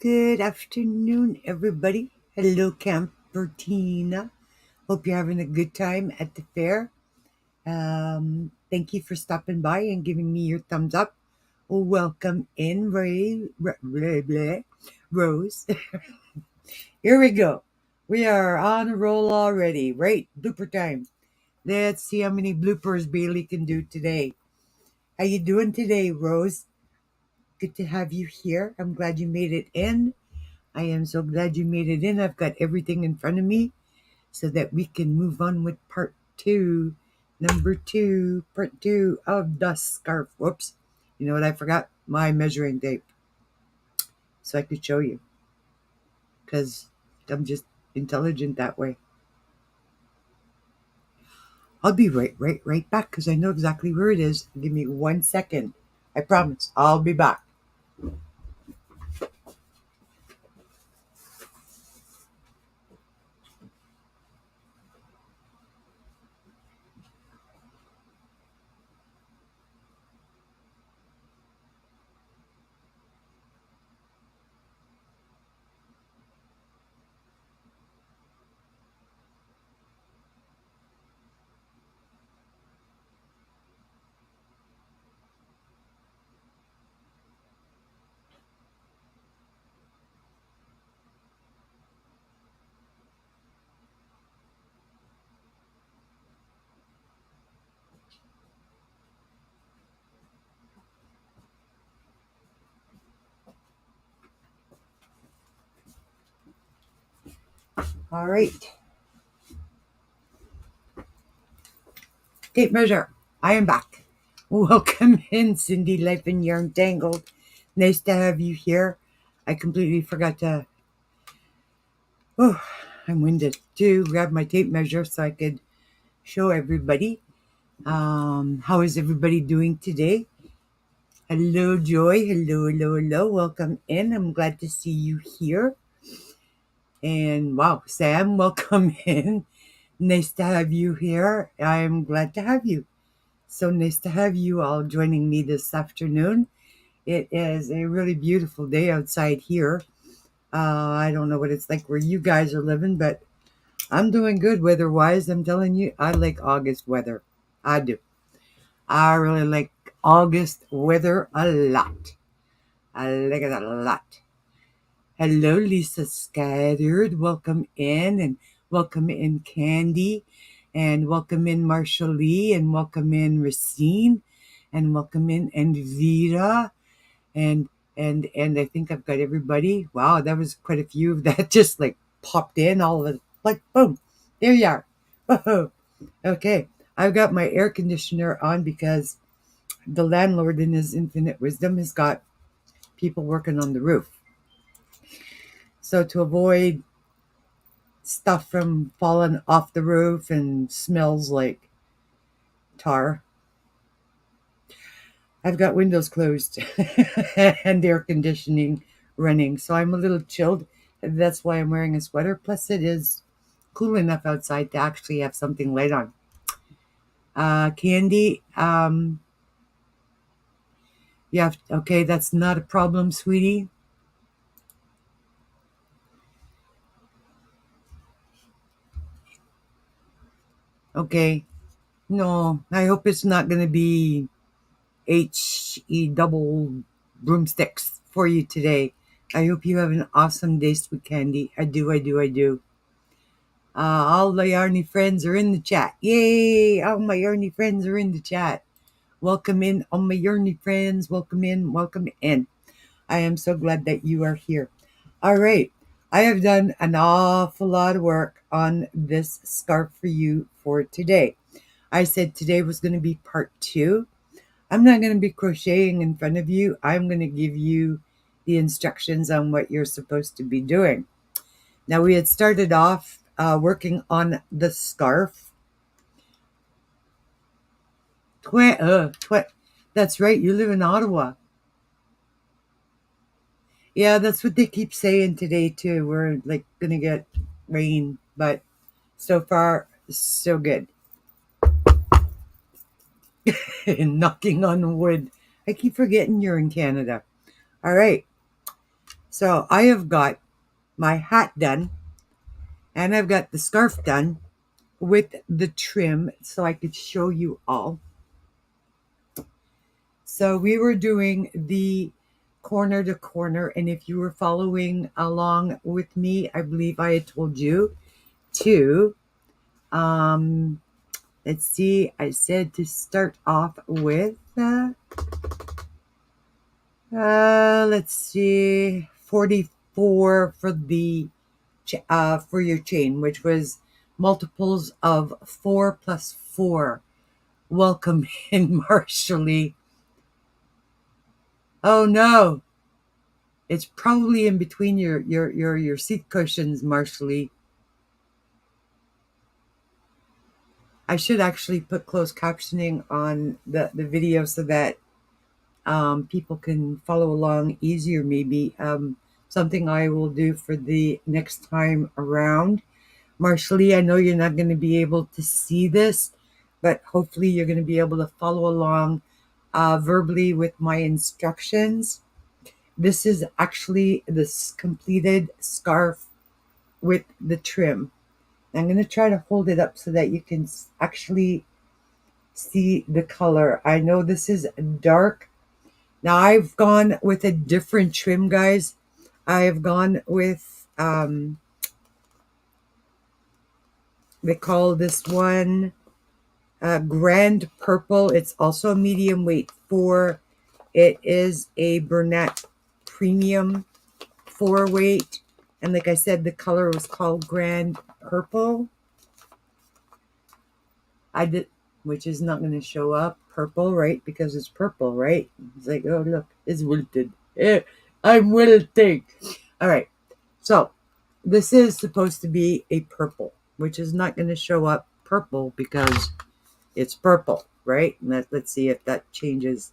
Good afternoon, everybody. Hello, Campertina. Hope you're having a good time at the fair. Thank you for stopping by and giving me your thumbs up. Welcome in, Rose. Here we go. We are on a roll already. Right, blooper time. Let's see how many bloopers Bailey can do today. How you doing today, Rose? Good to have you here. I'm glad you made it in. I am so glad you made it in. I've got everything in front of me so that we can move on with part two. Part two of the scarf. Whoops. You know what I forgot? My measuring tape. So I could show you. Because I'm just intelligent that way. I'll be right back because I know exactly where it is. Give me 1 second. I promise. I'll be back. All right. Tape measure. I am back. Welcome in, Cindy Life and Yarn Tangled. Nice to have you here. I completely forgot to. Oh, I'm winded. To grab my tape measure so I could show everybody. How is everybody doing today? Hello, Joy. Hello. Welcome in. I'm glad to see you here. And wow, Sam, welcome in. Nice to have you here. I'm glad to have you. So nice to have you all joining me this afternoon. It is a really beautiful day outside here. I don't know what it's like where you guys are living, but I'm doing good weather-wise. I'm telling you, I like August weather. I do. I really like August weather a lot. I like it a lot. Hello, Lisa Scattered. Welcome in, and welcome in Candy, and welcome in Marshall Lee, and welcome in Racine, and welcome in Envira, and and I think I've got everybody. Wow, that was quite a few that just like popped in all of it, like boom, there you are. Whoa. Okay, I've got my air conditioner on because the landlord in his infinite wisdom has got people working on the roof. So to avoid stuff from falling off the roof and smells like tar, I've got windows closed and air conditioning running. So I'm a little chilled. That's why I'm wearing a sweater. Plus it is cool enough outside to actually have something light on. Candy, yeah, okay, that's not a problem, sweetie. Okay. No, I hope it's not going to be HE double broomsticks for you today. I hope you have an awesome day, sweet candy. I do. All my Yarny friends are in the chat. Yay! All my Yarny friends are in the chat. Welcome in, all my Yarny friends. Welcome in, welcome in. I am so glad that you are here. All right. I have done an awful lot of work on this scarf for you for today. I said today was going to be part two. I'm not going to be crocheting in front of you. I'm going to give you the instructions on what you're supposed to be doing. Now, we had started off working on the scarf. That's right, you live in Ottawa. Yeah, that's what they keep saying today, too. We're like going to get rain, but so far, so good. Knocking on wood. I keep forgetting you're in Canada. All right. So I have got my hat done, and I've got the scarf done with the trim so I could show you all. So we were doing the corner to corner, and if you were following along with me, I believe I had told you to, let's see, I said to start off with, let's see, 44 for the for your chain, which was multiples of 4 plus 4. Welcome in, Marshally. Oh no, it's probably in between your seat cushions, Marshally. I should actually put closed captioning on the video so that people can follow along easier, maybe. Something I will do for the next time around. Marshally, I know you're not going to be able to see this, but hopefully you're going to be able to follow along verbally with my instructions. This is actually this completed scarf with the trim. I'm going to try to hold it up so that you can actually see the color. I know this is dark. Now I've gone with a different trim, guys. I have gone with, they call this one Grand Purple. It's also a medium weight 4. It is a Burnett Premium 4 weight. And like I said, the color was called Grand Purple. I did, which is not going to show up purple, right? Because it's purple, right? It's like, oh, look, it's wilted. I'm wilting. All right. So this is supposed to be a purple, which is not going to show up purple because it's purple, right? And let's see if that changes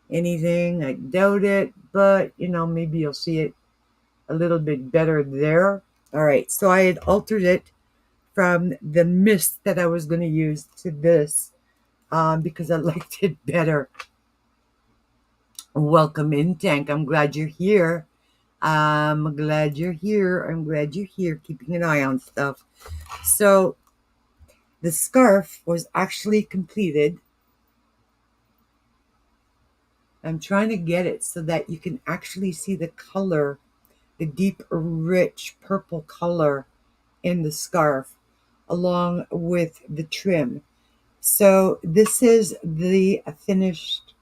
anything. I doubt it, but, maybe you'll see it a little bit better there. All right. So I had altered it from the mist that I was going to use to this because I liked it better. Welcome in, Tank. I'm glad you're here. I'm glad you're here. I'm glad you're here, keeping an eye on stuff. So the scarf was actually completed. I'm trying to get it so that you can actually see the color, the deep, rich purple color in the scarf, along with the trim. So this is the finished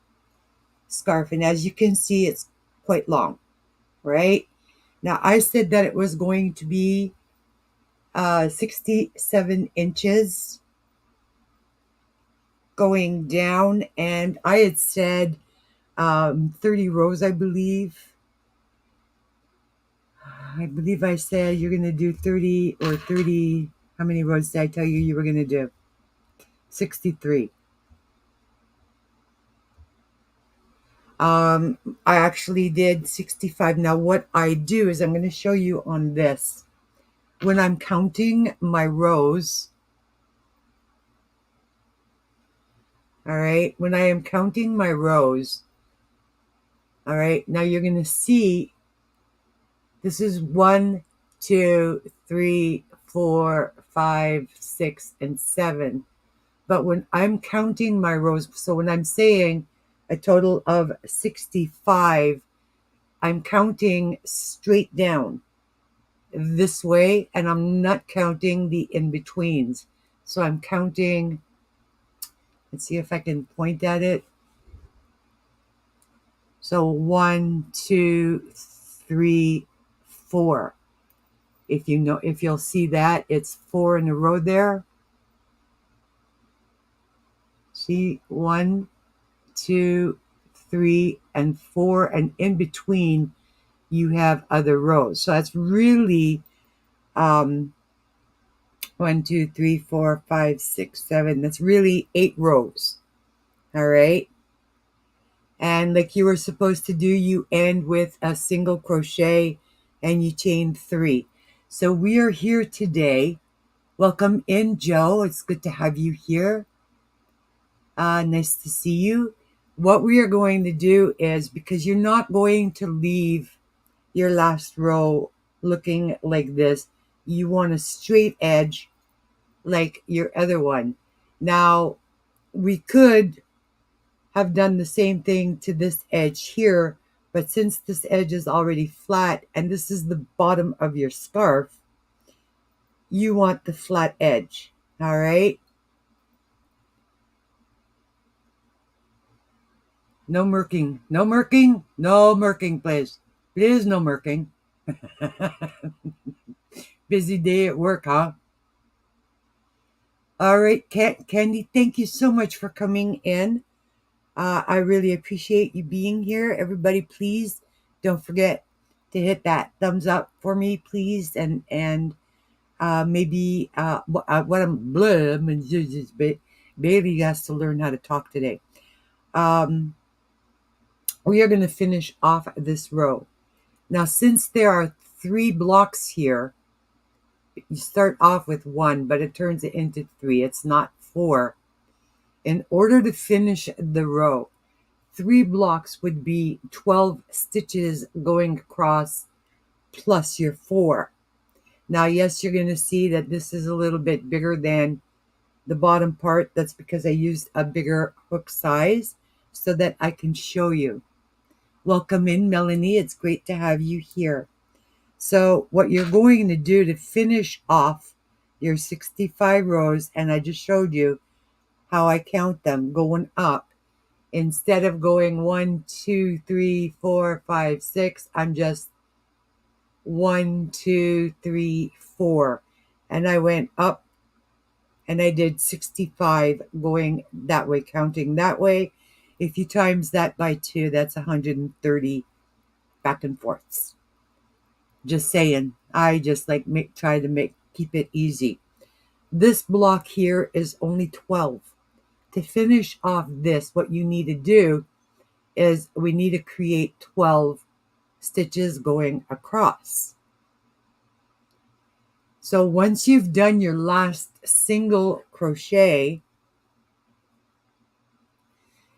scarf, and as you can see, it's quite long, right? Now I said that it was going to be 67 inches going down, and I had said 30 rows, I believe I said you're going to do 30 or 30. How many rows did I tell you were going to do? 63. I actually did 65. Now what I do is I'm going to show you on this. When I'm counting my rows, all right, when I am counting my rows, all right, now you're going to see this is 1, 2, 3, 4, 5, 6, and 7. But when I'm counting my rows, so when I'm saying a total of 65, I'm counting straight down this way, and I'm not counting the in-betweens. So I'm counting, let's see if I can point at it. So 1, 2, 3, 4. If you'll see that, it's 4 in a row there. See, 1, 2, 3, and 4, and in between you have other rows. So that's really 1, 2, 3, 4, 5, 6, 7. That's really 8 rows. All right. And like you were supposed to do, you end with a single crochet and you chain 3. So we are here today. Welcome in, Joe. It's good to have you here. Nice to see you. What we are going to do is, because you're not going to leave your last row looking like this. You want a straight edge like your other one. Now, we could have done the same thing to this edge here, but since this edge is already flat and this is the bottom of your scarf, you want the flat edge, all right? No murking, no murking, no murking, please. Please, no murking. Busy day at work, huh? All right, Candy, thank you so much for coming in. I really appreciate you being here. Everybody, please don't forget to hit that thumbs up for me, please, and maybe what I'm blah, Bailey has to learn how to talk today. We are going to finish off this row. Now, since there are 3 blocks here, you start off with 1, but it turns it into 3. It's not 4. In order to finish the row, 3 blocks would be 12 stitches going across plus your 4. Now, yes, you're going to see that this is a little bit bigger than the bottom part. That's because I used a bigger hook size so that I can show you. Welcome in, Melanie. It's great to have you here. So what you're going to do to finish off your 65 rows, and I just showed you how I count them going up. Instead of going 1, 2, 3, 4, 5, 6, I'm just 1, 2, 3, 4. And I went up and I did 65 going that way, counting that way. If you times that by 2, that's 130 back and forths. Just saying. I just try to keep it easy. This block here is only 12. To finish off this, what you need to do is we need to create 12 stitches going across. So once you've done your last single crochet,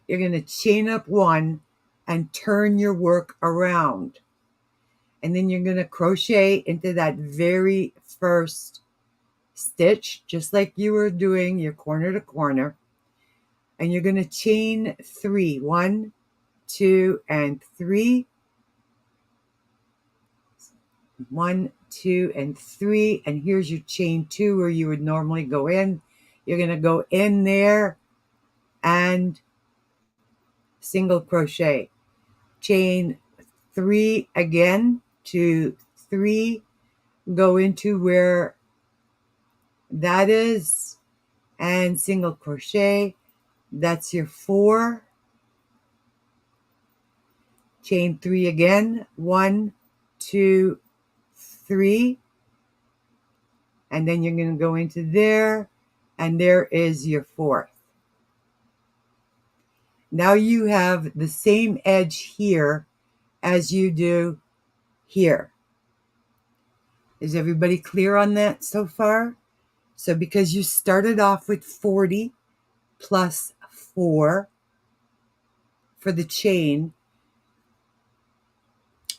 you're going to chain up 1 and turn your work around. And then you're going to crochet into that very first stitch, just like you were doing your corner to corner. And you're going to chain 3. 1, 2, and 3. 1, 2, and 3. And here's your chain 2 where you would normally go in. You're going to go in there and single crochet. Chain 3 again, 2, 3. Go into where that is and single crochet. That's your 4. Chain 3 again, 1, 2, 3. And then you're going to go into there, and there is your 4th. Now you have the same edge here as you do here. Is everybody clear on that so far? So because you started off with 40 plus 4 for the chain,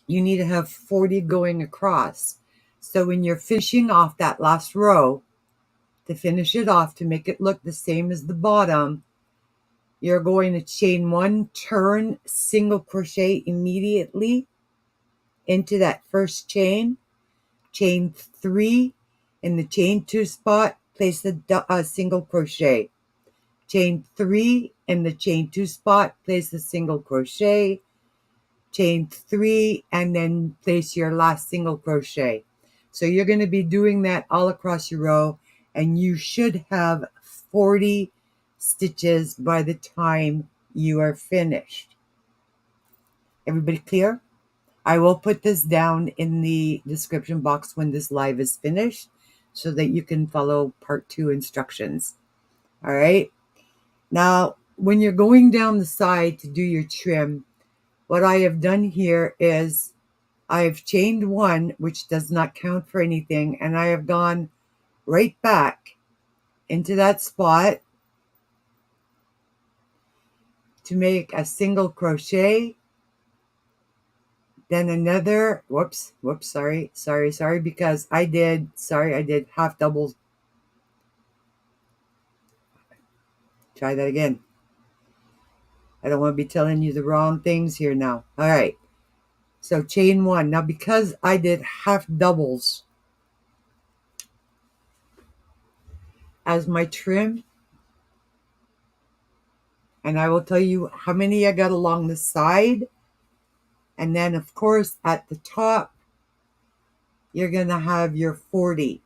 you need to have 40 going across. So when you're finishing off that last row, to finish it off, to make it look the same as the bottom, you're going to chain 1, turn, single crochet immediately into that first chain. Chain 3 in the chain 2 spot, place the single crochet. Chain 3 in the chain 2 spot, place the single crochet. Chain 3 and then place your last single crochet. So you're going to be doing that all across your row, and you should have 40 stitches by the time you are finished. Everybody clear? I will put this down in the description box when this live is finished so that you can follow part 2 instructions. All right. Now, when you're going down the side to do your trim, what I have done here is I've chained 1, which does not count for anything, and I have gone right back into that spot to make a single crochet, then another, whoops, sorry, because I did half doubles. Try that again. I don't want to be telling you the wrong things here now. All right. So chain one. Now, because I did half doubles as my trim, and I will tell you how many I got along the side. And then, of course, at the top, you're going to have your 40.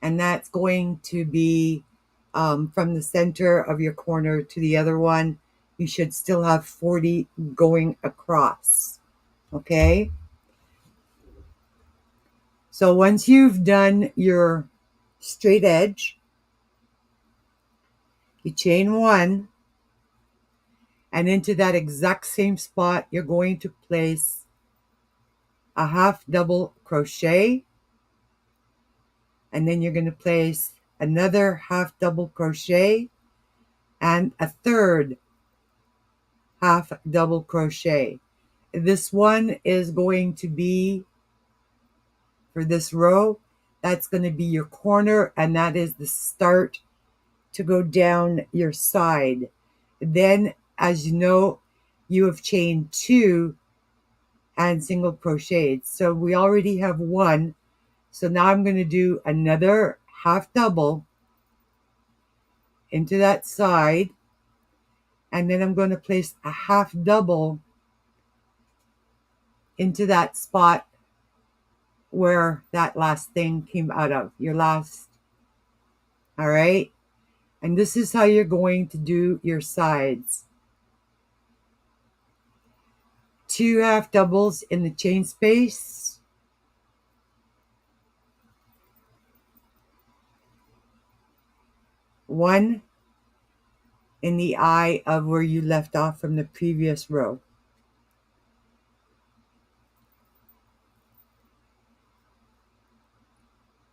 And that's going to be from the center of your corner to the other one. You should still have 40 going across. Okay? So once you've done your straight edge, you chain one, and into that exact same spot, you're going to place a half double crochet, and then you're going to place another half double crochet and a third half double crochet. This one is going to be, for this row, that's going to be your corner, and that is the start to go down your side. Then, as you know, you have chained two and single crocheted. So we already have one. So now I'm going to do another half double into that side, and then I'm going to place a half double into that spot where that last thing came out of, your last. All right? And this is how you're going to do your sides. 2 half doubles in the chain space, 1 in the eye of where you left off from the previous row.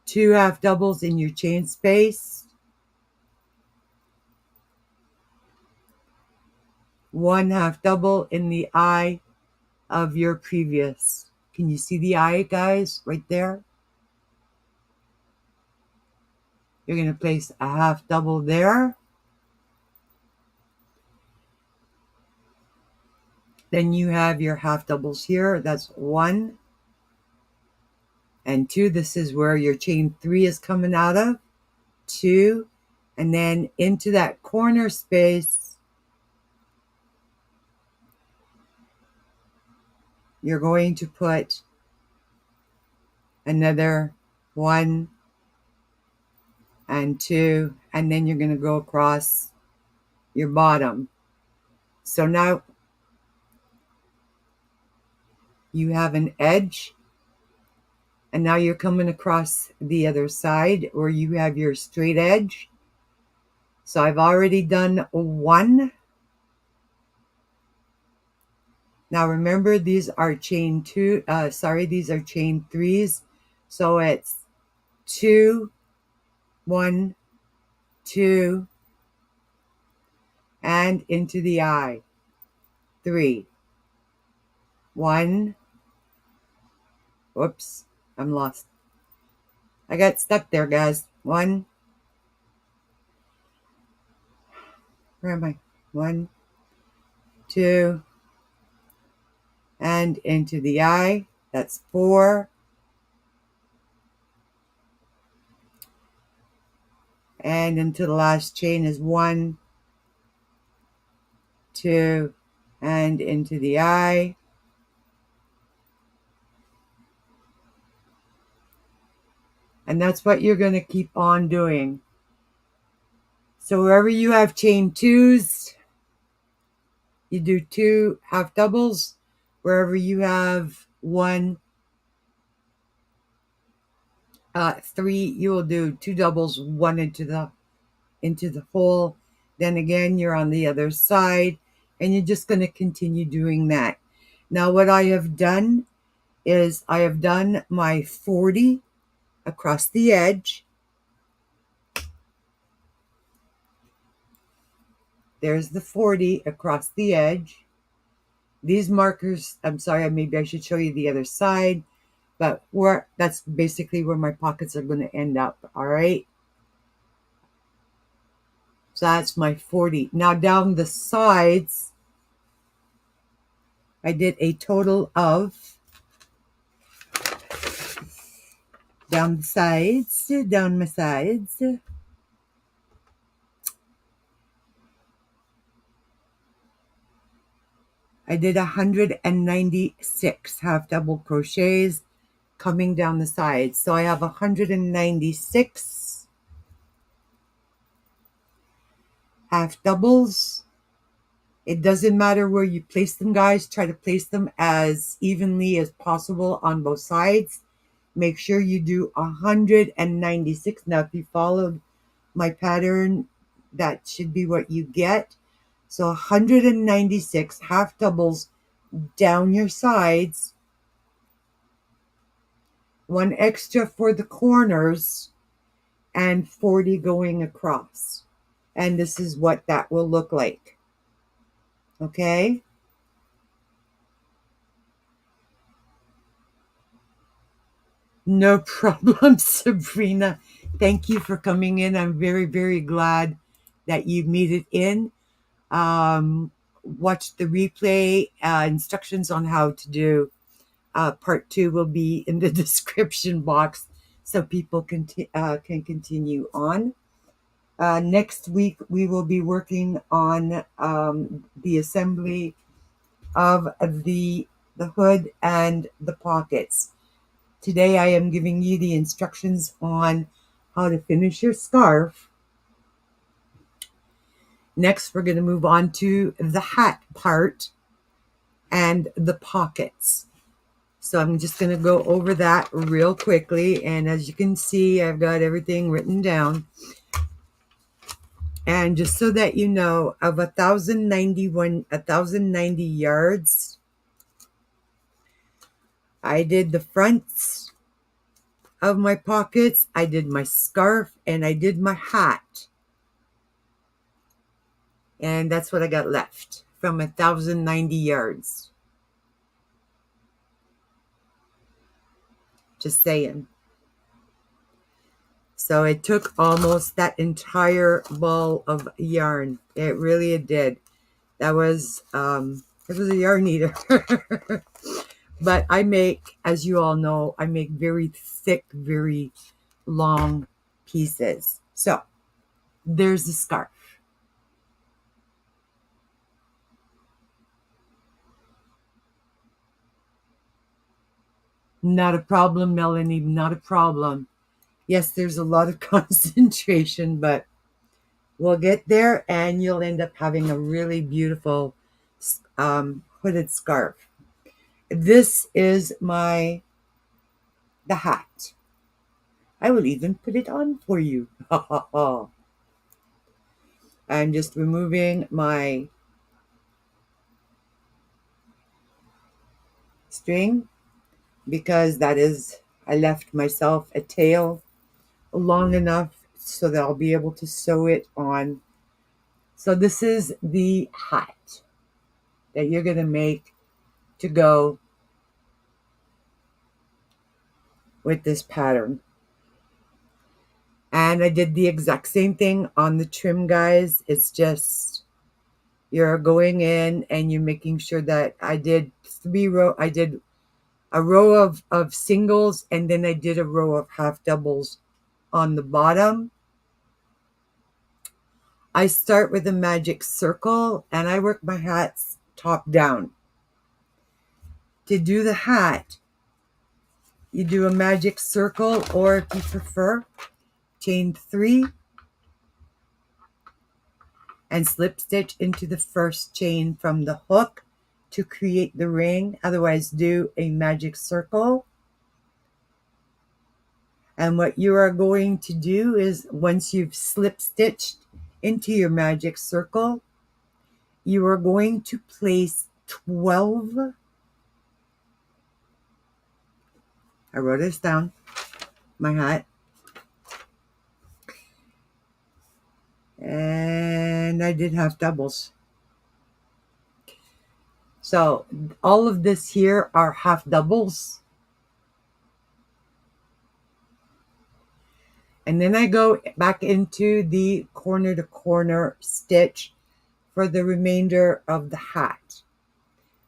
2 half doubles in your chain space, 1 half double in the eye of your previous. Can you see the eye, guys, right there? You're going to place a half double there. Then you have your half doubles here. That's 1 and 2. This is where your chain 3 is coming out of. 2, and then into that corner space, you're going to put another 1 and 2, and then you're going to go across your bottom. So now you have an edge, and now you're coming across the other side where you have your straight edge. So I've already done 1. Now remember, these are chain 2, these are chain 3s. So it's 2, 1, 2, and into the eye. 3, 1. Whoops, I'm lost. I got stuck there, guys. 1. Where am I? 1, 2, and into the eye. That's 4. And into the last chain is 1, 2, and into the eye. And that's what you're going to keep on doing. So wherever you have chain 2s, you do 2 half doubles. Wherever you have 1, 3, you will do 2 doubles, 1 into the hole. Then again, you're on the other side, and you're just going to continue doing that. Now what I have done is I have done my 40 across the edge. There's the 40 across the edge. These markers, I'm sorry, maybe I should show you the other side, but that's basically where my pockets are going to end up. All right. So that's my 40. Now down the sides, I did a total of, down my sides, I did 196 half double crochets coming down the sides. So I have 196 half doubles. It doesn't matter where you place them, guys. Try to place them as evenly as possible on both sides. Make sure you do 196. Now, if you followed my pattern, that should be what you get. So 196 half doubles down your sides, one extra for the corners, and 40 going across. And this is what that will look like. Okay? No problem, Sabrina. Thank you for coming in. I'm very, very glad that you made it in. Watch the replay. Instructions on how to do part 2 will be in the description box so people can continue on. Next week, we will be working on the assembly of the hood and the pockets. Today, I am giving you the instructions on how to finish your scarf. Next, we're going to move on to the hat part and the pockets. So I'm just going to go over that real quickly. And as you can see, I've got everything written down. And just so that you know, of 1,090 yards, I did the fronts of my pockets, I did my scarf, and I did my hat. And that's what I got left from 1,090 yards. Just saying. So it took almost that entire ball of yarn. It really did. That was, it was a yarn eater. But I make, as you all know, I make very thick, very long pieces. So there's the scarf. Not a problem, Melanie, not a problem. Yes, there's a lot of concentration, but we'll get there and you'll end up having a really beautiful hooded scarf. This is the hat. I will even put it on for you. I'm just removing my string because I left myself a tail long enough so that I'll be able to sew it on. So this is the hat that you're going to make to go with this pattern. And I did the exact same thing on the trim, guys. It's just you're going in and you're making sure that I did a row of singles, and then I did a row of half doubles on the bottom. I start with a magic circle and I work my hats top down. To do the hat, you do a magic circle, or if you prefer, chain 3 and slip stitch into the first chain from the hook to create the ring. Otherwise, do a magic circle. And what you are going to do is, once you've slip stitched into your magic circle, you are going to place 12. I wrote this down, my hat. And I did half doubles. So all of this here are half doubles. And then I go back into the corner to corner stitch for the remainder of the hat.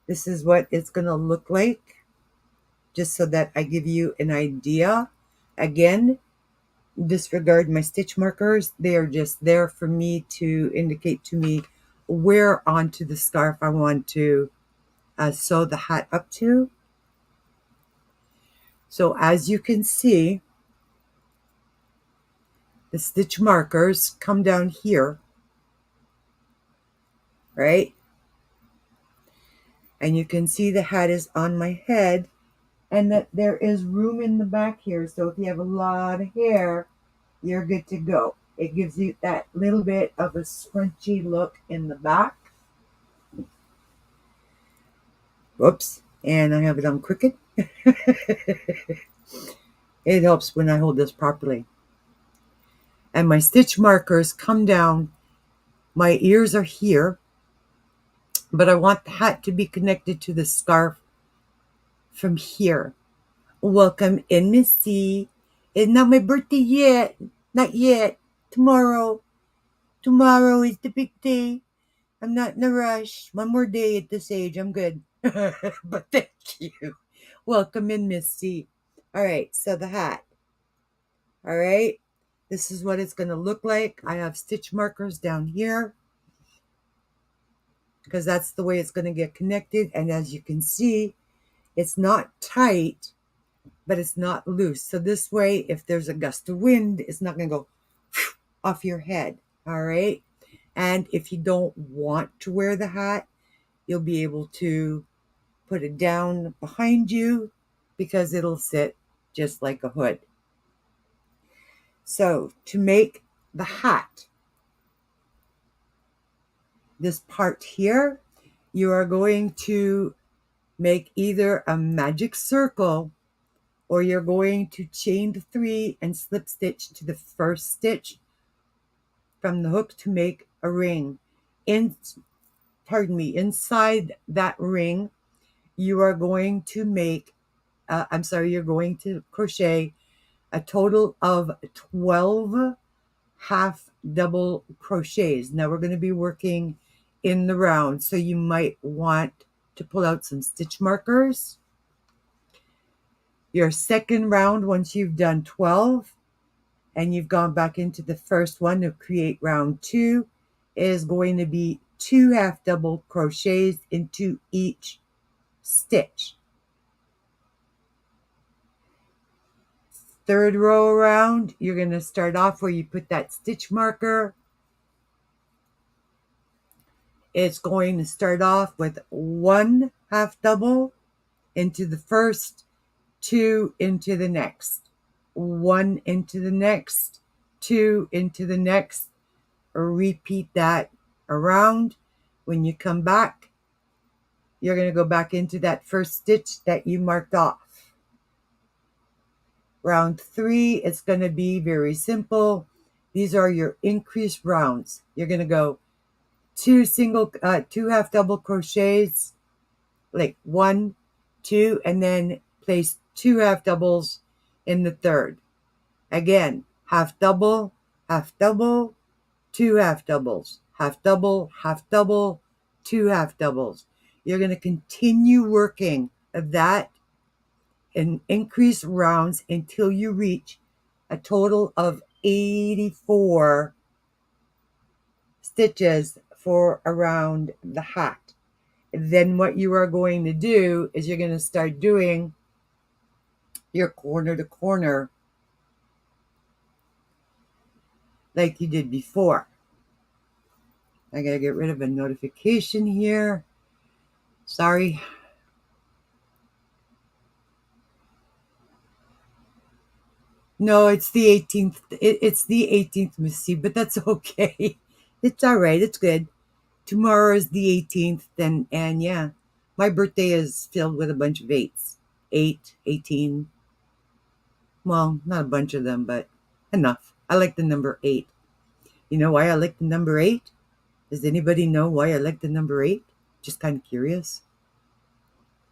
This is what it's going to look like, just so that I give you an idea. Again, disregard my stitch markers. They are just there for me to indicate to me where onto the scarf I want to sew the hat up to. So as you can see, the stitch markers come down here, right? And you can see the hat is on my head, and that there is room in the back here. So if you have a lot of hair, you're good to go. It gives you that little bit of a scrunchy look in the back. Whoops. And I have it on crooked. It helps when I hold this properly. And my stitch markers come down. My ears are here, but I want the hat to be connected to the scarf from here. Welcome in, Missy. It's not my birthday yet. Not yet. Tomorrow. Tomorrow is the big day. I'm not in a rush. One more day at this age. I'm good. But thank you. Welcome in, Missy. All right, so the hat. All right, this is what it's going to look like. I have stitch markers down here because that's the way it's going to get connected. And as you can see, it's not tight, but it's not loose. So this way, if there's a gust of wind, it's not going to go off your head. All right. And if you don't want to wear the hat, you'll be able to put it down behind you because it'll sit just like a hood. So to make the hat, this part here, you are going to make either a magic circle or you're going to chain 3 and slip stitch to the first stitch from the hook to make a ring. Inside that ring, you are going to make, you're going to crochet a total of 12 half double crochets. Now we're going to be working in the round, so you might want to pull out some stitch markers. Your second round, once you've done 12 and you've gone back into the first one to create round 2, is going to be 2 half double crochets into each stitch. Third row around, you're going to start off where you put that stitch marker. It's going to start off with 1 half double into the first, 2 into the next, 1 into the next, 2 into the next. Repeat that around. When you come back, you're going to go back into that first stitch that you marked off. Round 3, it's going to be very simple. These are your increased rounds. You're going to go 2 half double crochets, like 1, 2, and then place 2 half doubles in the third. Again, half double, 2 half doubles, half double, 2 half doubles. You're going to continue working that and increase rounds until you reach a total of 84 stitches for around the hat. Then what you are going to do is you're going to start doing your corner to corner like you did before. I got to get rid of a notification here. Sorry. No, it's the 18th. It's the 18th, Missy, but that's okay. It's all right. It's good. Tomorrow is the 18th, and yeah, my birthday is filled with a bunch of 8s. 8, 18. Well, not a bunch of them, but enough. I like the number 8. You know why I like the number 8? Does anybody know why I like the number 8? Just kind of curious.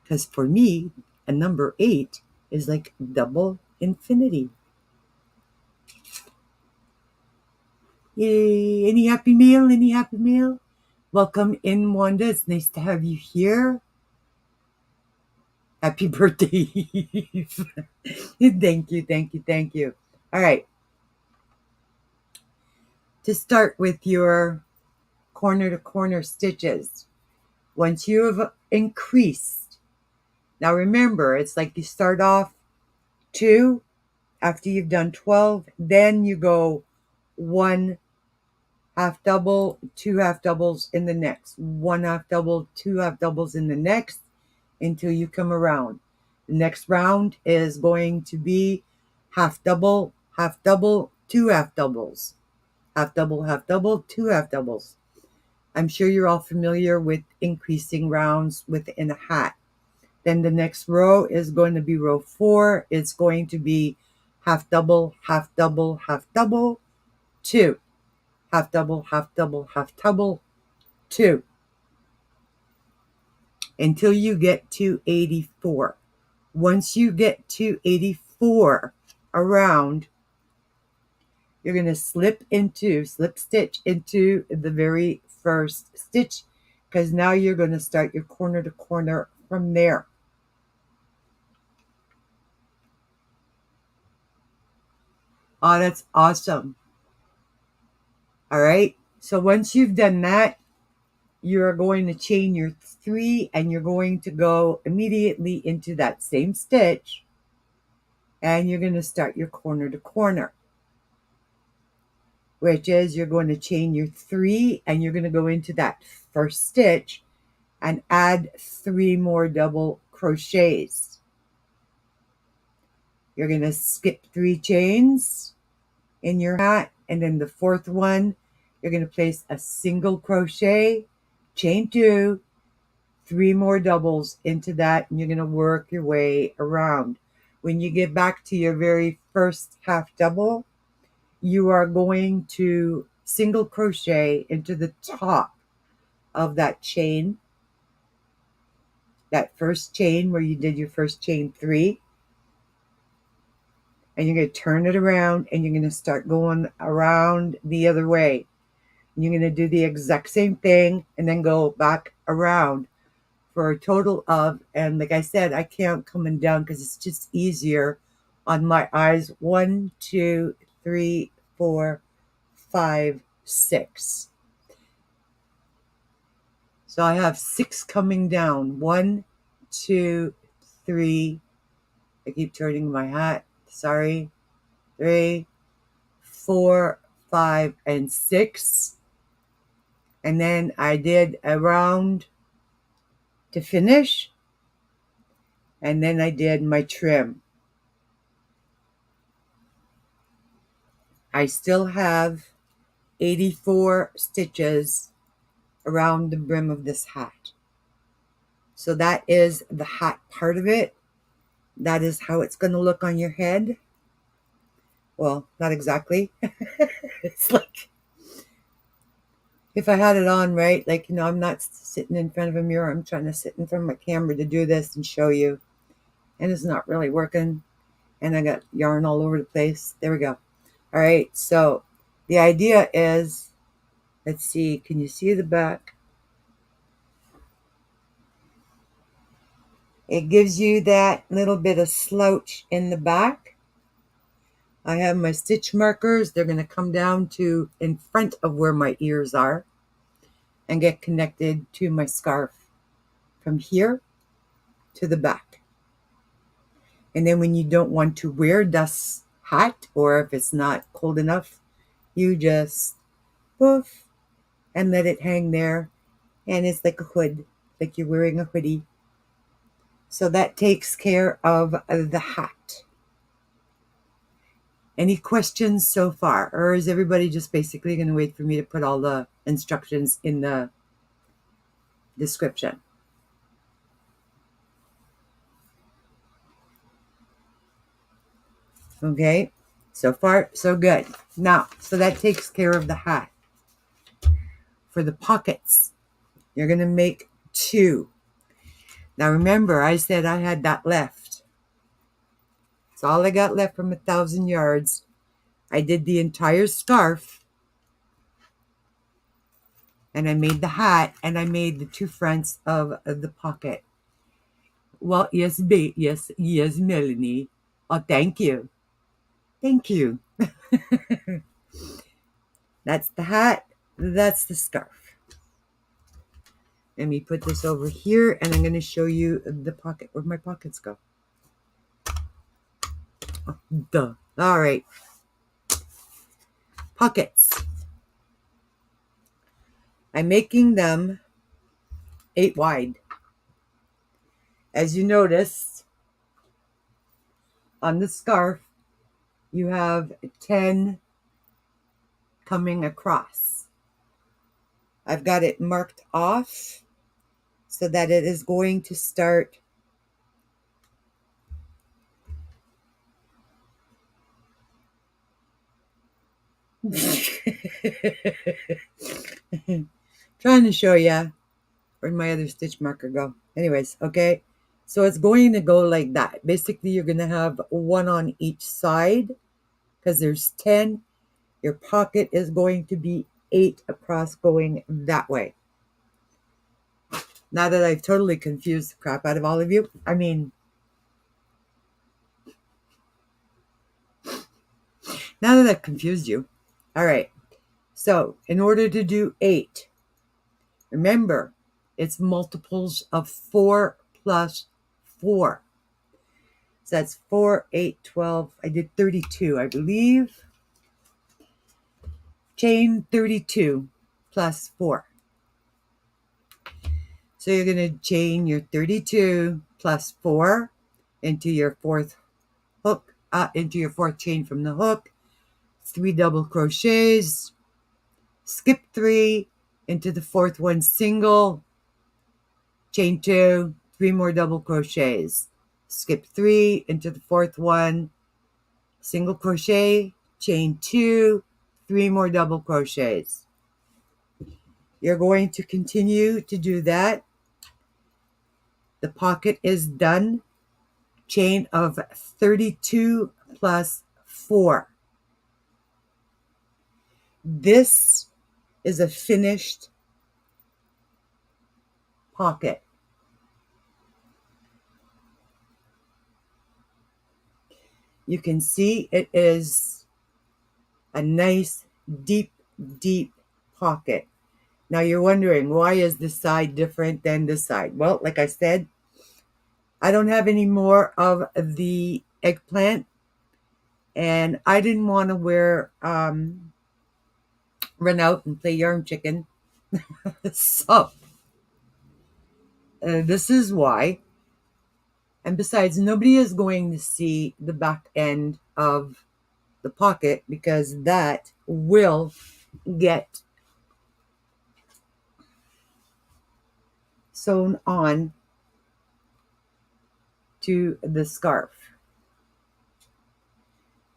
Because for me, a number 8 is like double infinity. Yay! Any happy meal? Any happy meal? Welcome in, Wanda. It's nice to have you here. Happy birthday. Thank you, thank you, thank you. All right. To start with your corner to corner stitches, once you have increased, now remember, it's like you start off 2, after you've done 12, then you go 1 half double, 2 half doubles in the next, 1 half double, 2 half doubles in the next, until you come around. The next round is going to be half double, 2 half doubles, half double, 2 half doubles. I'm sure you're all familiar with increasing rounds within a hat. Then the next row is going to be row 4. It's going to be half double, 2. Half double, 2. Until you get to 84. Once you get to 84 around, you're going to slip stitch into the very first stitch, because now you're going to start your corner to corner from there. Oh, that's awesome. All right. So once you've done that, you're going to chain your 3 and you're going to go immediately into that same stitch, and you're going to start your corner to corner, which is you're going to chain your 3 and you're going to go into that first stitch and add 3 more double crochets. You're going to skip 3 chains in your hat, and then the 4th one, you're going to place a single crochet, chain 2, 3 more doubles into that, and you're going to work your way around. When you get back to your very first half double, you are going to single crochet into the top of that chain, that first chain where you did your first chain 3, and you're going to turn it around and you're going to start going around the other way. You're going to do the exact same thing and then go back around for a total of, and like I said, I can't coming down because it's just easier on my eyes, 1, 2, 3, 4, 5, 6. So I have 6 coming down. 1, 2, 3. I keep turning my hat. Sorry. 3, 4, 5, and 6. And then I did a round to finish. And then I did my trim. I still have 84 stitches around the brim of this hat. So that is the hat part of it. That is how it's going to look on your head. Well, not exactly. It's like, if I had it on right, like, I'm not sitting in front of a mirror. I'm trying to sit in front of my camera to do this and show you. And it's not really working. And I got yarn all over the place. There we go. All right. So the idea is, let's see. Can you see the back? It gives you that little bit of slouch in the back. I have my stitch markers. They're going to come down to in front of where my ears are and get connected to my scarf from here to the back. And then when you don't want to wear this hat, or if it's not cold enough, you just poof and let it hang there. And it's like a hood, like you're wearing a hoodie. So that takes care of the hat. Any questions so far? Or is everybody just basically going to wait for me to put all the instructions in the description? Okay, so far so good. Now, so that takes care of the hat. For the pockets, you're going to make 2. Now remember, I said I had that left. It's all I got left from 1,000 yards. I did the entire scarf, and I made the hat, and I made the two fronts of the pocket. Well, yes, yes, Melanie. Oh, thank you. Thank you. That's the hat. That's the scarf. Let me put this over here, and I'm going to show you the pocket, where my pockets go. Oh, duh. All right. Pockets. I'm making them 8 wide. As you noticed, on the scarf, you have 10 coming across. I've got it marked off so that it is going to start trying to show you where'd my other stitch marker go. Anyways, okay, so it's going to go like that. Basically, you're going to have one on each side because there's 10. Your pocket is going to be 8 across going that way. Now that I've totally confused the crap out of all of you, I mean, now that I've confused you, all right. So in order to do 8, remember, it's multiples of 4 plus 4. So that's 4, 8, 12. I did 32, I believe. Chain 32 plus 4. So you're going to chain your 32 plus 4 into your fourth hook, into your fourth chain from the hook. 3 double crochets. Skip 3 into the fourth one single. Chain 2, 3 more double crochets. Skip 3 into the fourth one, single crochet, chain 2, 3 more double crochets. You're going to continue to do that. The pocket is done. Chain of 32 plus 4. This is a finished pocket. You can see it is a nice, deep, deep pocket. Now you're wondering, why is this side different than this side? Well, like I said, I don't have any more of the eggplant, and I didn't want to run out and play yarn chicken. So this is why. And besides, nobody is going to see the back end of the pocket because that will get sewn on to the scarf.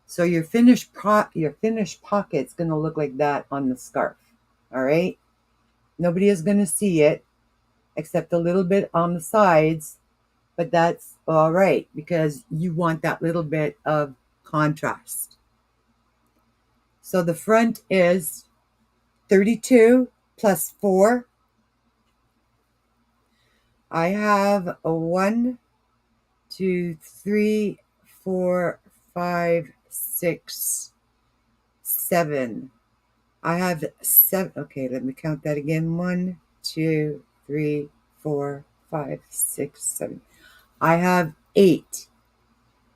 So your finished pocket's going to look like that on the scarf. All right? Nobody is going to see it except a little bit on the sides, but that's all right because you want that little bit of contrast. So the front is 32 plus 4. I have a 1, 2, 3, 4, 5, 6, 7. I have 7. Okay, let me count that again. 1, 2, 3, 4, 5, 6, 7. I have 8.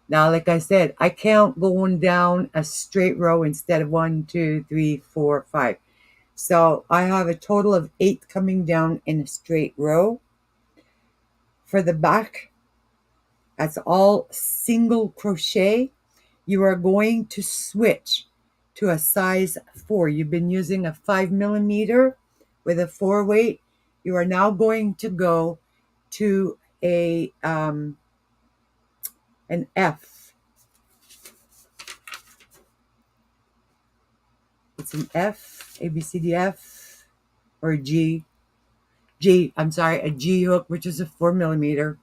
Now, like I said, I count going down a straight row instead of 1, 2, 3, 4, 5. So I have a total of 8 coming down in a straight row. For the back, that's all single crochet. You are going to switch to a size 4. You've been using a 5mm with a 4 weight. You are now going to go to an F. It's an F, A, B, C, D, F, or G. a G hook, which is a 4mm.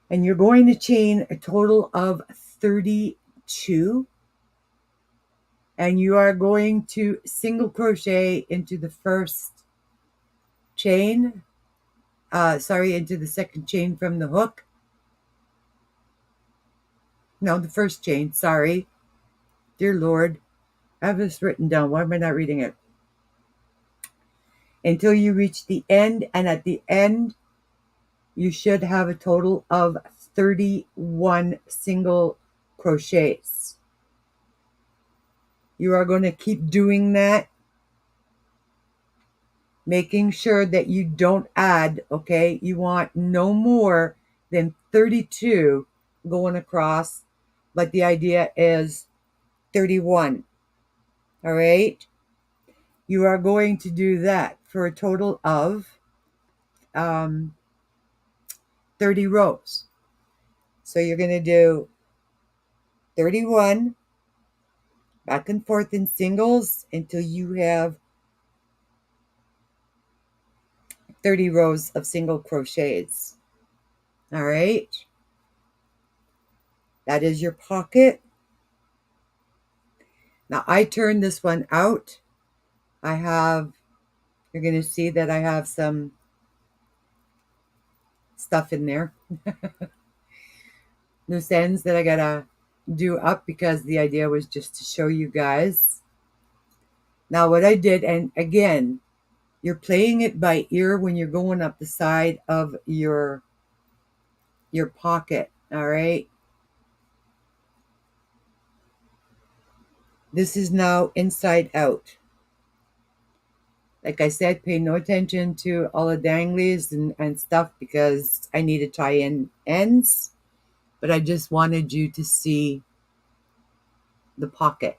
And you're going to chain a total of 32. And you are going to single crochet into the first chain, into the second chain from the hook. No, the first chain, sorry. Dear Lord, I have this written down. Why am I not reading it? Until you reach the end, and at the end, you should have a total of 31 single crochets. You are going to keep doing that, making sure that you don't add, okay? You want no more than 32 going across, but the idea is 31, all right? You are going to do that for a total of 30 rows. So you're going to do 31 back and forth in singles until you have 30 rows of single crochets. All right. That is your pocket. Now I turned this one out. You're going to see that I have some stuff in there. Loose ends that I got to do up because the idea was just to show you guys. Now what I did, and again, you're playing it by ear when you're going up the side of your pocket, all right? This is now inside out. Like I said, pay no attention to all the danglies and stuff because I need to tie in ends, but I just wanted you to see the pocket.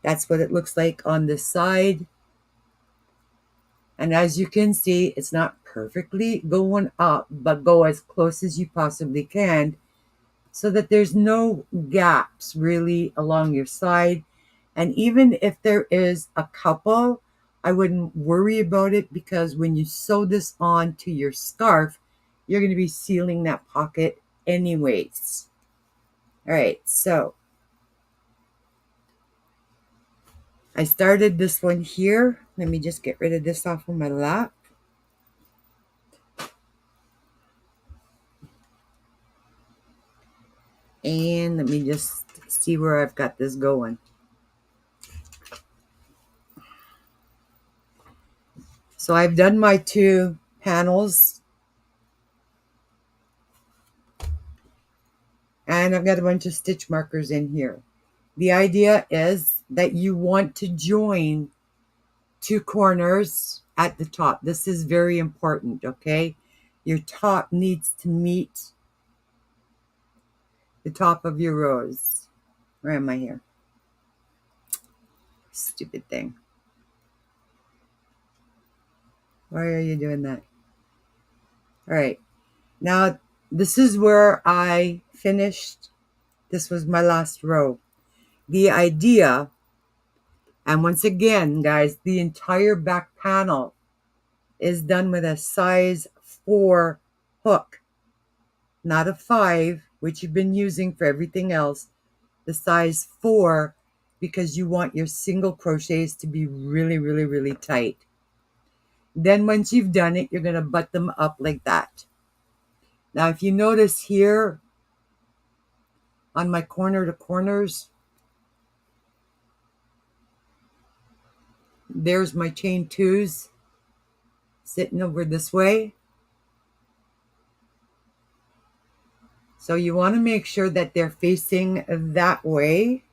That's what it looks like on this side. And as you can see, it's not perfectly going up, but go as close as you possibly can so that there's no gaps really along your side. And even if there is a couple, I wouldn't worry about it because when you sew this on to your scarf, you're going to be sealing that pocket anyways. All right, so I started this one here. Let me just get rid of this off of my lap. And let me just see where I've got this going. So I've done my 2 panels. And I've got a bunch of stitch markers in here. The idea is that you want to join 2 corners at the top. This is very important, okay? Your top needs to meet the top of your rows. Where am I here? Stupid thing. Why are you doing that? All right. Now, this is where I finished. This was my last row. The idea, and once again, guys, the entire back panel is done with a size 4 hook, not a 5, which you've been using for everything else. The size 4 because you want your single crochets to be really, really, really tight. Then once you've done it, you're going to butt them up like that. Now, if you notice here on my corner to corners, there's my chain 2s sitting over this way. So you want to make sure that they're facing that way.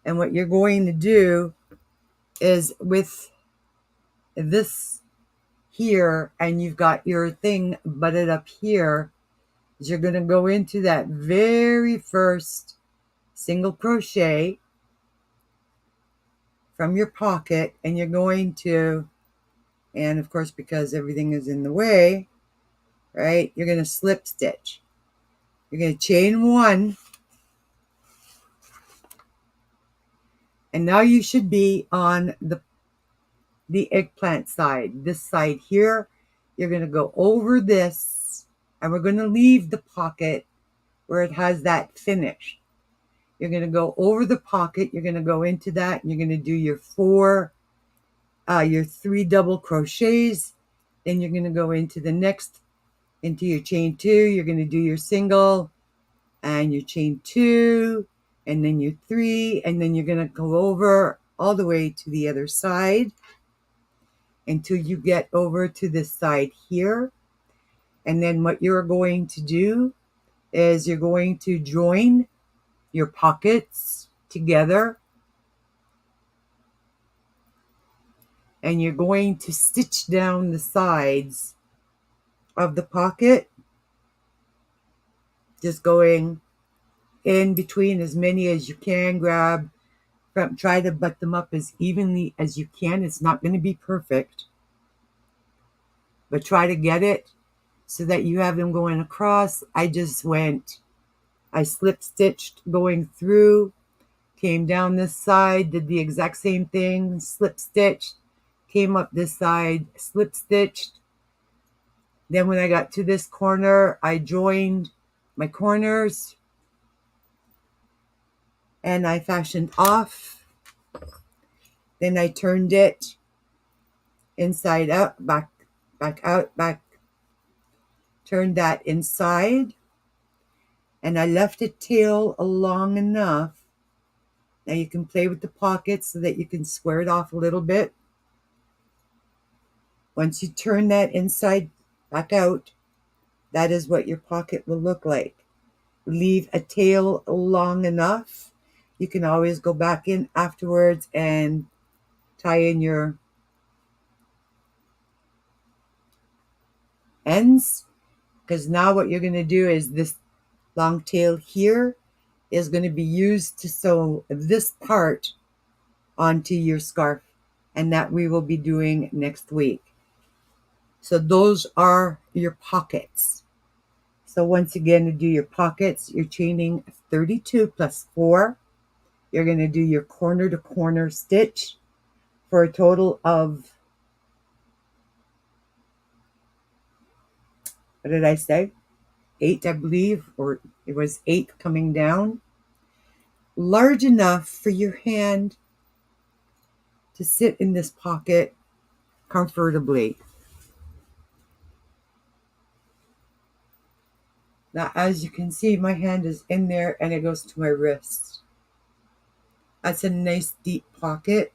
And what you're going to do is with this here, and you've got your thing butted up here, is you're going to go into that very first single crochet from your pocket, and you're going to, and of course because everything is in the way, right, you're going to slip stitch. You're going to chain 1, and now you should be on the the eggplant side. This side here, you're going to go over this, and we're going to leave the pocket where it has that finish. You're going to go over the pocket, you're going to go into that, and you're going to do your your 3 double crochets. Then you're going to go into the next, into your chain 2, you're going to do your single and your chain 2, and then your 3, and then you're going to go over all the way to the other side until you get over to this side here. And then what you're going to do is you're going to join your pockets together, and you're going to stitch down the sides of the pocket, just going in between as many as you can. Grab from, try to butt them up as evenly as you can. It's not going to be perfect, but try to get it so that you have them going across. I slip stitched going through, came down this side, did the exact same thing, slip stitched, came up this side, slip stitched. Then when I got to this corner, I joined my corners and I fashioned off. Then I turned it inside out, back out, back, turned that inside, and I left it tail long enough. Now you can play with the pockets so that you can square it off a little bit. Once you turn that inside back out, that is what your pocket will look like. Leave a tail long enough. You can always go back in afterwards and tie in your ends, because now what you're going to do is this long tail here is going to be used to sew this part onto your scarf, and that we will be doing next week. So those are your pockets. So once again, to do your pockets, you're chaining 32 plus 4. You're going to do your corner to corner stitch for a total of, what did I say? 8, I believe, or it was 8 coming down. Large enough for your hand to sit in this pocket comfortably. Now, as you can see, my hand is in there and it goes to my wrist. That's a nice deep pocket.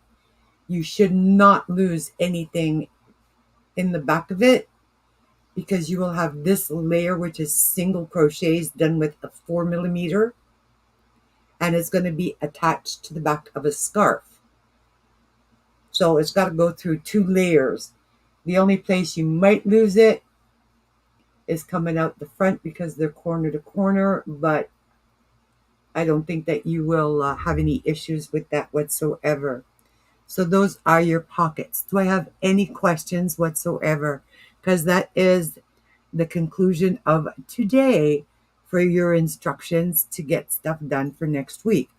You should not lose anything in the back of it, because you will have this layer, which is single crochets done with a 4mm, and it's going to be attached to the back of a scarf. So it's got to go through 2 layers. The only place you might lose it is coming out the front because they're corner to corner, but I don't think that you will have any issues with that whatsoever. So those are your pockets. Do I have any questions whatsoever? Because that is the conclusion of today for your instructions to get stuff done for next week.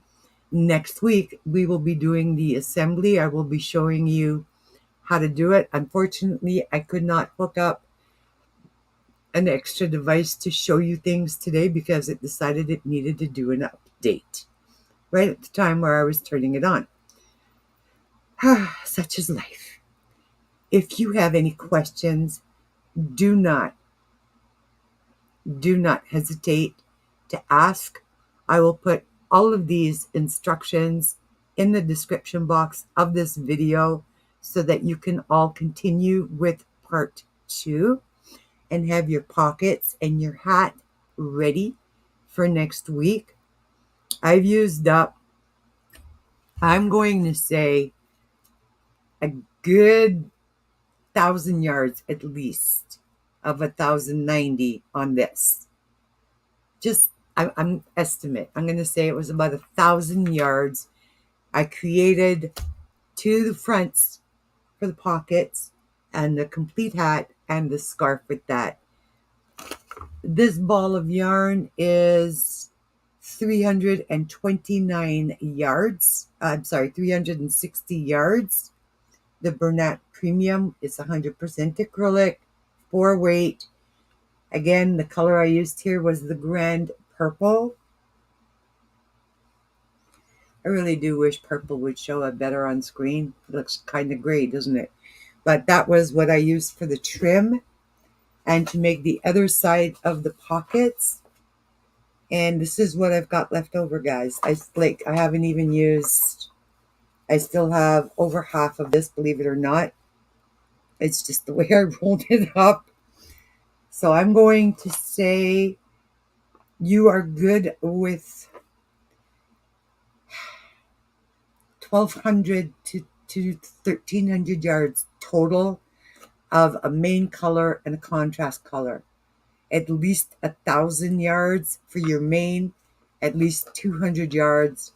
Next week, we will be doing the assembly. I will be showing you how to do it. Unfortunately, I could not hook up an extra device to show you things today because it decided it needed to do an update right at the time where I was turning it on. Such is life. If you have any questions, do not hesitate to ask. I will put all of these instructions in the description box of this video so that you can all continue with part 2 and have your pockets and your hat ready for next week. I've used up, I'm going to say, a good 1,000 yards at least of 1,090 on this. Just, I'm estimate. I'm going to say it was about 1,000 yards. I created 2 fronts for the pockets and the complete hat and the scarf with that. This ball of yarn is 329 yards. I'm sorry, 360 yards. the Bernat Premium. It's 100% acrylic, 4 weight. Again, the color I used here was the Grand Purple. I really do wish purple would show up better on screen. It looks kind of gray, doesn't it? But that was what I used for the trim and to make the other side of the pockets. And this is what I've got left over, guys. I haven't even used, I still have over half of this, believe it or not. It's just the way I rolled it up. So I'm going to say you are good with 1,200 to 1,300 yards total of a main color and a contrast color. At least 1,000 yards for your main, at least 200 yards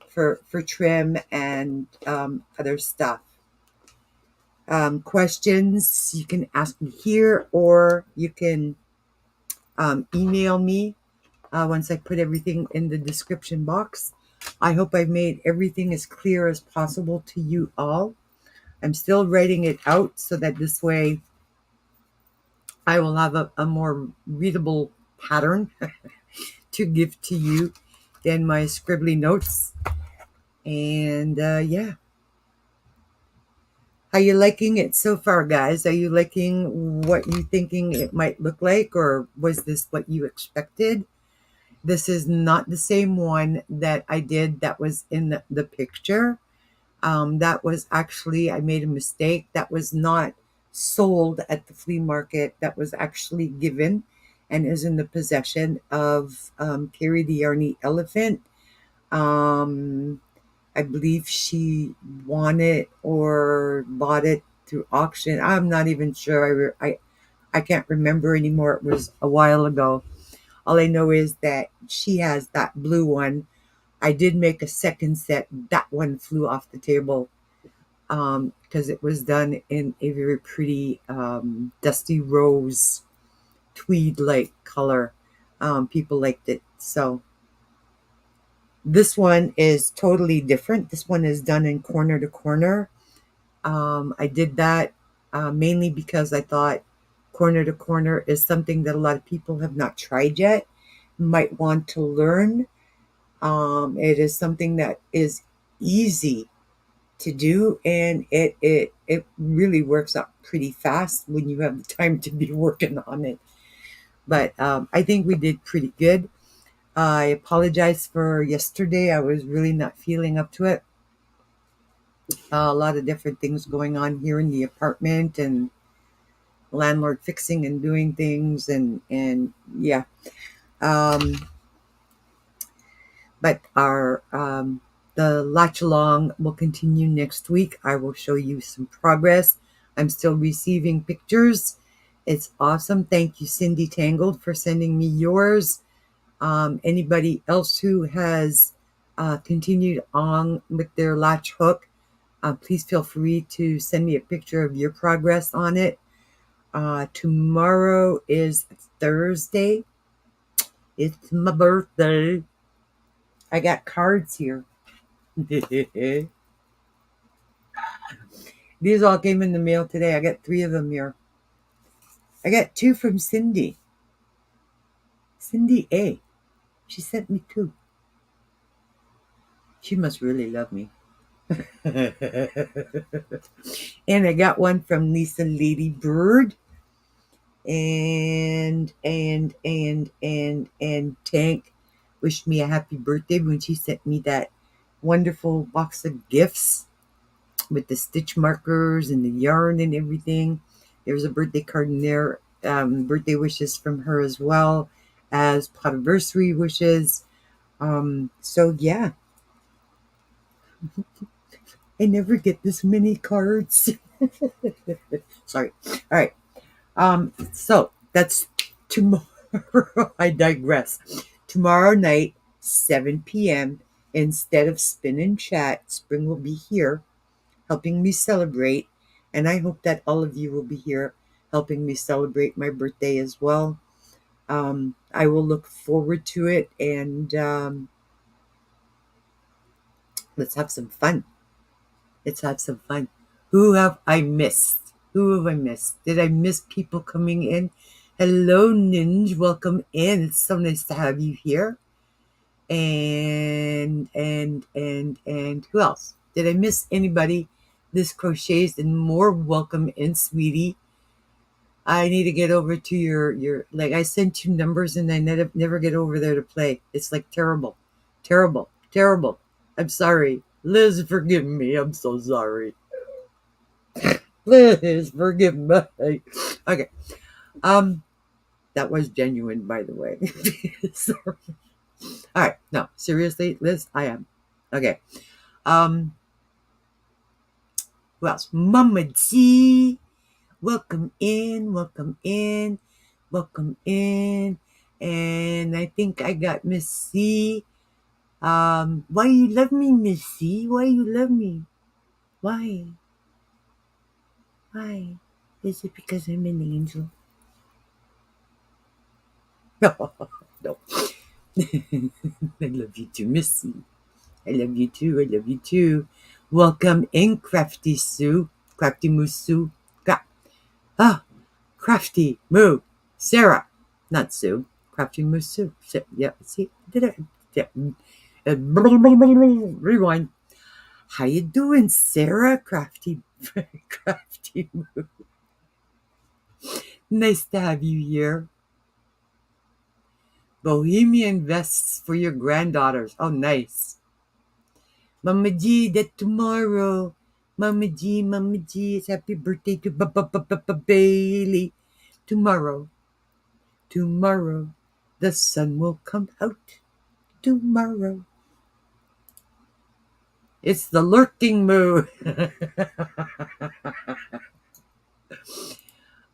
for trim and other stuff. Questions you can ask me here, or you can email me once I put everything in the description box. I hope I've made everything as clear as possible to you all. I'm still writing it out so that this way I will have a more readable pattern to give to you than my scribbly notes. And yeah. How you liking it so far, guys? Are you liking what you thinking it might look like, or was this what you expected? This is not the same one that I did that was in the picture. That was actually, I made a mistake. That was not sold at the flea market. That was actually given and is in the possession of Carrie the Yarny Elephant. I believe she won it or bought it through auction. I'm not even sure. I can't remember anymore. It was a while ago. All I know is that she has that blue one. I did make a second set. That one flew off the table because it was done in a very pretty dusty rose tweed-like color. People liked it. So this one is totally different. This one is done in corner to corner. I did that mainly because I thought corner to corner is something that a lot of people have not tried yet, might want to learn. It is something that is easy to do, and it really works out pretty fast when you have the time to be working on it. But I think we did pretty good. I apologize for yesterday. I was really not feeling up to it. A lot of different things going on here in the apartment, and landlord fixing and doing things, and yeah. But our the latch along will continue next week. I will show you some progress. I'm still receiving pictures. It's awesome. Thank you, Cindy Tangled, for sending me yours. Anybody else who has continued on with their latch hook, please feel free to send me a picture of your progress on it. Tomorrow is Thursday. It's my birthday. I got cards here. These all came in the mail today. I got 3 of them here. I got 2 from Cindy. Cindy A. She sent me 2. She must really love me. And I got one from Lisa Lady Bird. And Tank wished me a happy birthday when she sent me that wonderful box of gifts with the stitch markers and the yarn and everything. There's a birthday card in there. Birthday wishes from her as well as podiversary wishes. So yeah. I never get this many cards. Sorry. All right. So that's tomorrow. I digress. Tomorrow night, 7 p.m. Instead of Spin and Chat, Spring will be here helping me celebrate. And I hope that all of you will be here helping me celebrate my birthday as well. I will look forward to it, and let's have some fun. Let's have some fun. Who have I missed? Who have I missed? Did I miss people coming in? Hello, Ninj. Welcome in. It's so nice to have you here. And who else? Did I miss anybody? This crochets and more. Welcome in, sweetie. I need to get over to your like I sent you numbers and I never get over there to play. It's like terrible. Terrible. Terrible. I'm sorry. Liz, forgive me. I'm so sorry. Liz, forgive me. Okay. That was genuine, by the way. Sorry. All right. No, seriously, Liz, I am. Okay. Who else? Mama G. Welcome in. Welcome in. Welcome in. And I think I got Miss C. Why you love me, Miss C? Why you love me? Why? Why? Is it because I'm an angel? No, no. I love you too, Miss C. I love you too. I love you too. Welcome in, Crafty Sue. Crafty Moo Sue. Crafty Moo. Sarah. Not Sue. Crafty Moo Sue. Yeah, see? Did I? Yeah. Rewind. How you doing, Sarah? Crafty Moo. Nice to have you here. Bohemian vests for your granddaughters. Oh, nice. Mama G, that tomorrow. Mama G, it's happy birthday to Bailey. Tomorrow, the sun will come out. Tomorrow. It's the lurking mood.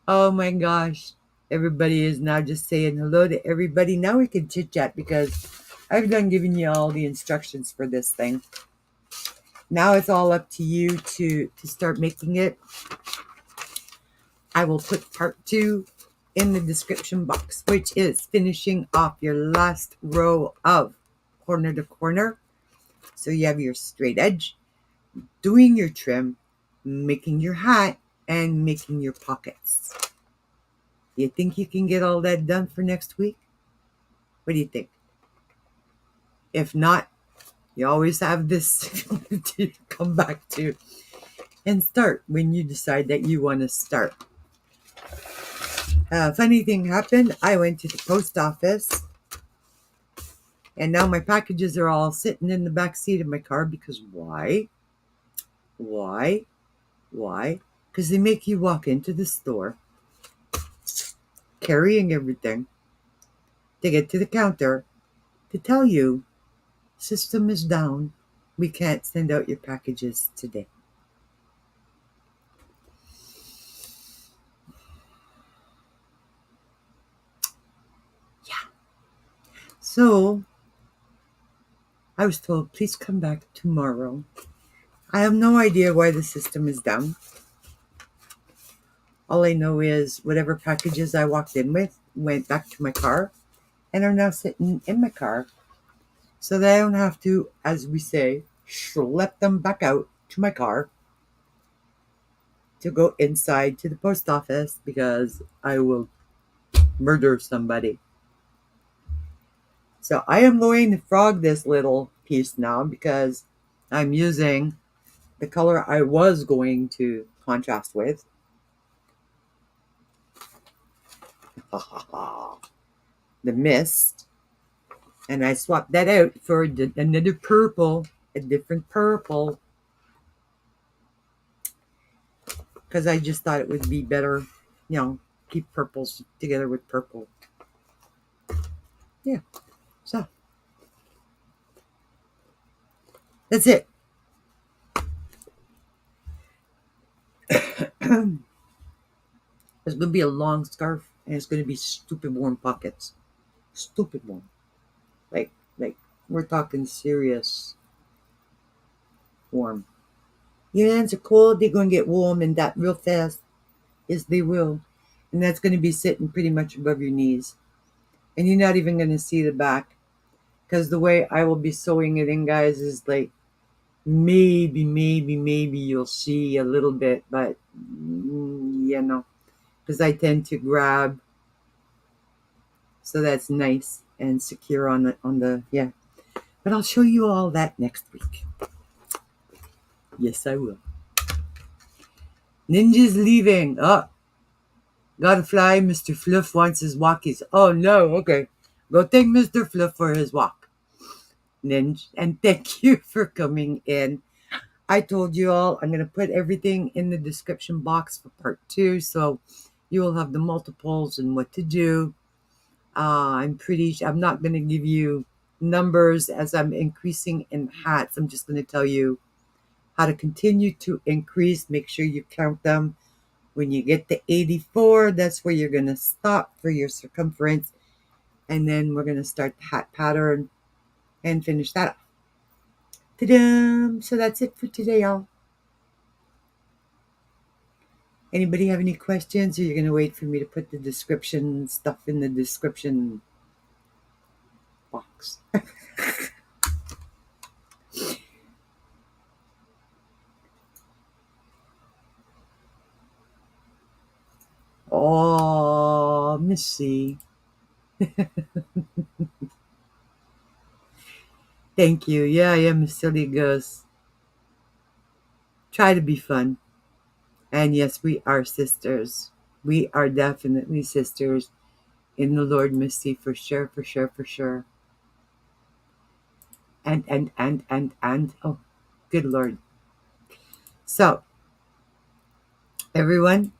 Oh my gosh. Everybody is now just saying hello to everybody. Now we can chit chat because I've done giving you all the instructions for this thing. Now it's all up to you to start making it. I will put part 2 in the description box, which is finishing off your last row of corner to corner. So you have your straight edge, doing your trim, making your hat, and making your pockets. Do you think you can get all that done for next week? What do you think? If not, you always have this to come back to and start when you decide that you want to start. Funny thing happened. I went to the post office and now my packages are all sitting in the back seat of my car because why? Why? Because they make you walk into the store carrying everything to get to the counter to tell you system is down. We can't send out your packages today. Yeah. So I was told, please come back tomorrow. I have no idea why the system is down. All I know is whatever packages I walked in with went back to my car and are now sitting in my car so that I don't have to, as we say, schlep them back out to my car to go inside to the post office because I will murder somebody. So I am going to frog this little piece now because I'm using the color I was going to contrast with. The mist. And I swapped that out for another purple, a different purple. Because I just thought it would be better, keep purples together with purple. Yeah. So. That's it. It's going to be a long scarf and it's going to be stupid warm pockets. Stupid warm. Like we're talking serious warm. Your hands are cold, they're going to get warm and that real fast. Yes, they will. And that's going to be sitting pretty much above your knees. And you're not even going to see the back. Because the way I will be sewing it in, guys, is like maybe you'll see a little bit, but because I tend to grab, so that's nice and secure on the yeah. But I'll show you all that next week. Yes, I will. Ninja's leaving. Oh, gotta fly. Mr. Fluff wants his walkies. Oh no, okay. Go take Mr. Fluff for his walk. Ninja, and thank you for coming in. I told you all I'm going to put everything in the description box for part 2, so you will have the multiples and what to do. I'm not going to give you numbers as I'm increasing in hats. I'm just going to tell you how to continue to increase. Make sure you count them. When you get to 84, that's where you're going to stop for your circumference. And then we're going to start the hat pattern and finish that off. Ta-da! So that's it for today, y'all. Anybody have any questions, or you're going to wait for me to put the description stuff in the description box? Oh, Missy. Thank you. Yeah, I am a silly ghost. Try to be fun. And yes, we are sisters. We are definitely sisters in the Lord, Missy, for sure, for sure, for sure. And, oh, good Lord. So, everyone,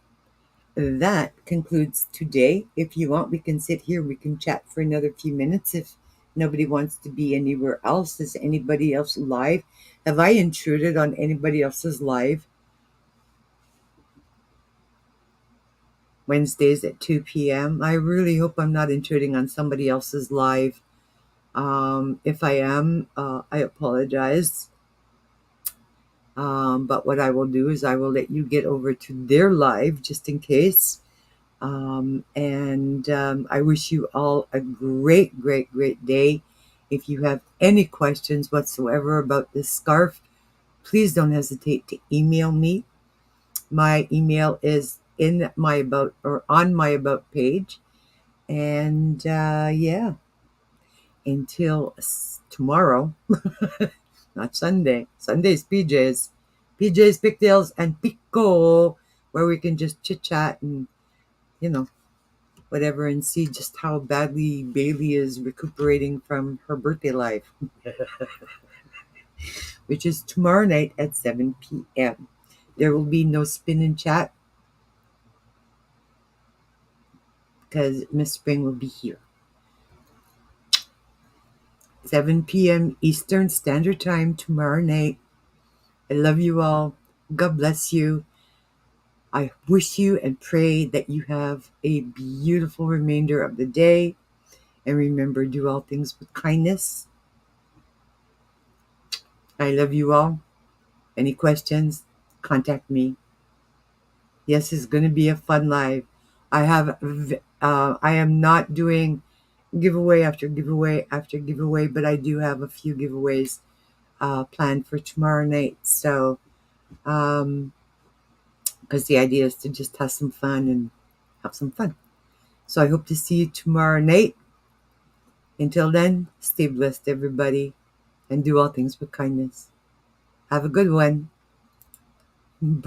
that concludes today. If you want, we can sit here. We can chat for another few minutes if nobody wants to be anywhere else. Is anybody else live? Have I intruded on anybody else's live? Wednesdays at 2 p.m. I really hope I'm not intruding on somebody else's live. If I am, I apologize. But what I will do is I will let you get over to their live just in case. And I wish you all a great, great, great day. If you have any questions whatsoever about this scarf, please don't hesitate to email me. My email is in my about or on my about page. And yeah, until tomorrow, not Sunday. Sunday's PJ's Pigtails and Pico, where we can just chit chat and whatever, and see just how badly Bailey is recuperating from her birthday life, which is tomorrow night at 7 p.m. There will be no spin and chat because Miss Spring will be here. 7 p.m. Eastern Standard Time tomorrow night. I love you all. God bless you. I wish you and pray that you have a beautiful remainder of the day. And remember, do all things with kindness. I love you all. Any questions? Contact me. Yes, it's going to be a fun live. I am not doing giveaway after giveaway after giveaway, but I do have a few giveaways planned for tomorrow night. So, because the idea is to just have some fun and have some fun. So I hope to see you tomorrow night. Until then, stay blessed, everybody, and do all things with kindness. Have a good one. Bye.